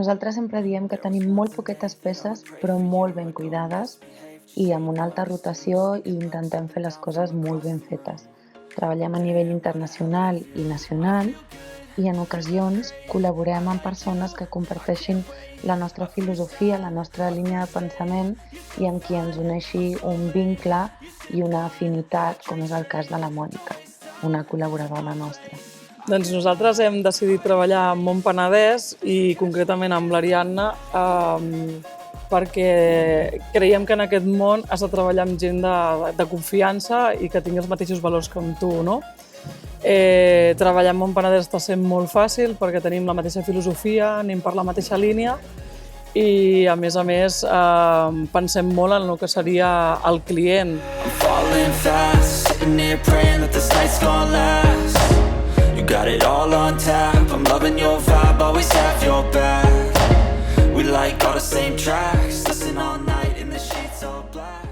Nosaltres sempre diem que tenim molt poquetes peces, però molt ben cuidades i amb una alta rotació i intentem fer les coses molt ben fetes. Treballem a nivell internacional i nacional i en ocasions col·laborem amb persones que comparteixin la nostra filosofia, la nostra línia de pensament i amb qui ens uneixi un vincle i una afinitat, com és el cas de la Mònica, una col·laboradora nostra. Doncs nosaltres hem decidit treballar amb Mont Penedès i concretament amb l'Ariadna perquè creiem que en aquest món has de treballar amb gent de confiança i que tingui els mateixos valors que amb tu, no? Treballar amb Mont Penedès està sent molt fàcil perquè tenim la mateixa filosofia, anem per la mateixa línia i, a més, pensem molt en el que seria el client. You got it all on tap, I'm loving your vibe, always have your back. We like all the same tracks, listen all night in the sheets all black.